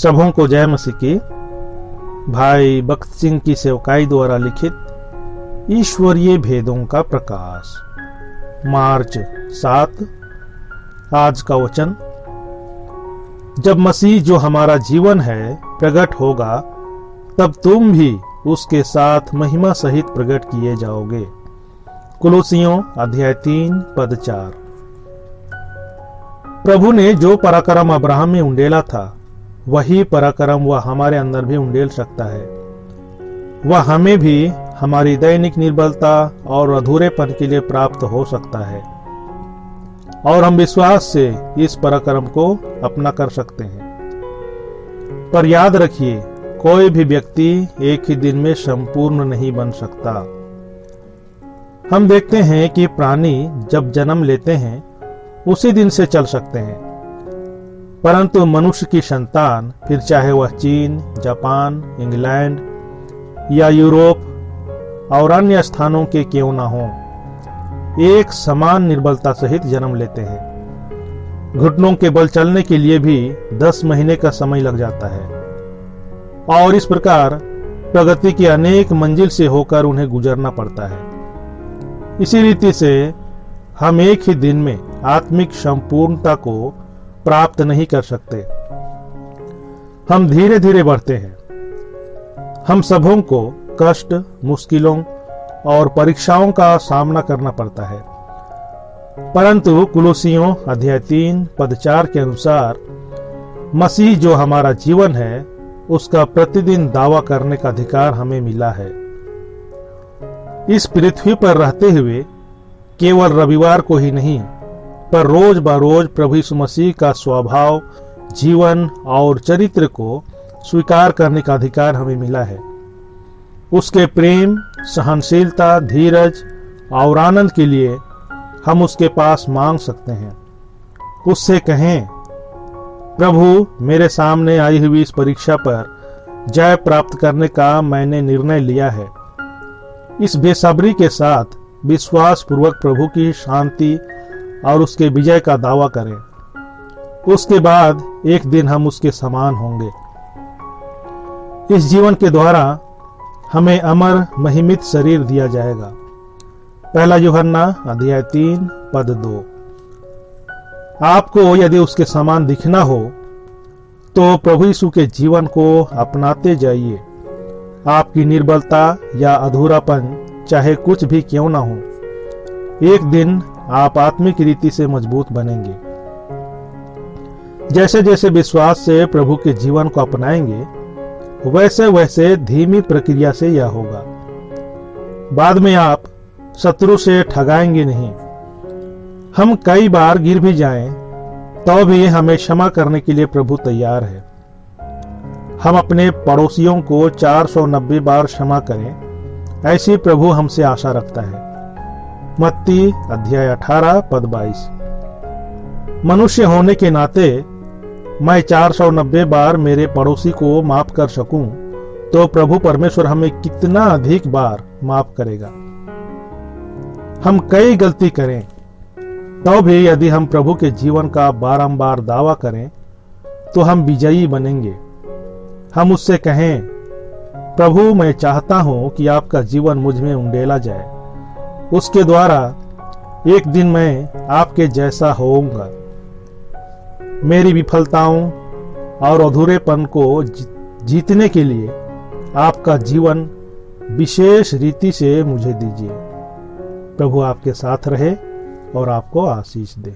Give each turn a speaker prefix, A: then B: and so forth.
A: सबों को जय मसीह की। भाई भक्त सिंह की सेवकाई द्वारा लिखित ईश्वरीय भेदों का प्रकाश, मार्च 7। आज का वचन, जब मसीह जो हमारा जीवन है प्रकट होगा, तब तुम भी उसके साथ महिमा सहित प्रकट किए जाओगे। कुलुसियों अध्याय 3 पद 4। प्रभु ने जो पराक्रम अब्राहम में उंडेला था, वही पराक्रम वह हमारे अंदर भी उंडेल सकता है। वह हमें भी हमारी दैनिक निर्बलता और अधूरेपन के लिए प्राप्त हो सकता है, और हम विश्वास से इस पराक्रम को अपना कर सकते हैं। पर याद रखिए, कोई भी व्यक्ति एक ही दिन में संपूर्ण नहीं बन सकता। हम देखते हैं कि प्राणी जब जन्म लेते हैं उसी दिन से चल सकते हैं, परंतु मनुष्य की संतान, फिर चाहे वह चीन, जापान, इंग्लैंड या यूरोप और अन्य स्थानों के क्यों ना हो, एक समान निर्बलता सहित जन्म लेते हैं। घुटनों के बल चलने के लिए भी 10 महीने का समय लग जाता है, और इस प्रकार प्रगति की अनेक मंजिल से होकर उन्हें गुजरना पड़ता है। इसी रीति से हम एक ही दिन में आत्मिक संपूर्णता को प्राप्त नहीं कर सकते। हम धीरे धीरे बढ़ते हैं। हम सबों को कष्ट, मुश्किलों और परीक्षाओं का सामना करना पड़ता है, परंतु कुलुसियों अध्याय 3 पद 4 के अनुसार मसीह जो हमारा जीवन है, उसका प्रतिदिन दावा करने का अधिकार हमें मिला है। इस पृथ्वी पर रहते हुए केवल रविवार को ही नहीं, पर रोज बरोज प्रभु यीशु मसीह का स्वभाव, जीवन और चरित्र को स्वीकार करने का अधिकार हमें मिला है। उसके प्रेम, सहनशीलता, धीरज और आनंद के लिए हम उसके पास मांग सकते हैं। उससे कहें, प्रभु, मेरे सामने आई हुई इस परीक्षा पर जय प्राप्त करने का मैंने निर्णय लिया है। इस बेसब्री के साथ विश्वास पूर्वक प्रभु की शांति और उसके विजय का दावा करें। उसके बाद एक दिन हम उसके समान होंगे। इस जीवन के द्वारा हमें अमर महिमित शरीर दिया जाएगा। 1 यूहन्ना अध्याय 3 पद 2। आपको यदि उसके समान दिखना हो तो प्रभु यीशु के जीवन को अपनाते जाइए। आपकी निर्बलता या अधूरापन चाहे कुछ भी क्यों ना हो, एक दिन आप आत्मिक रीति से मजबूत बनेंगे। जैसे जैसे विश्वास से प्रभु के जीवन को अपनाएंगे, वैसे वैसे धीमी प्रक्रिया से यह होगा। बाद में आप शत्रु से ठगाएंगे नहीं। हम कई बार गिर भी जाएं, तो भी हमें क्षमा करने के लिए प्रभु तैयार है। हम अपने पड़ोसियों को 490 बार क्षमा करें, ऐसी प्रभु हमसे आशा रखता है। मत्ती अध्याय 18 पद 22। मनुष्य होने के नाते मैं 490 बार मेरे पड़ोसी को माफ कर सकूं, तो प्रभु परमेश्वर हमें कितना अधिक बार माफ करेगा। हम कई गलती करें, तो भी यदि हम प्रभु के जीवन का बारंबार दावा करें, तो हम विजयी बनेंगे। हम उससे कहें, प्रभु, मैं चाहता हूं कि आपका जीवन मुझ में उंडेला जाए। उसके द्वारा एक दिन मैं आपके जैसा होऊंगा। मेरी विफलताओं और अधूरेपन को जीतने के लिए आपका जीवन विशेष रीति से मुझे दीजिए। प्रभु आपके साथ रहे और आपको आशीष दे।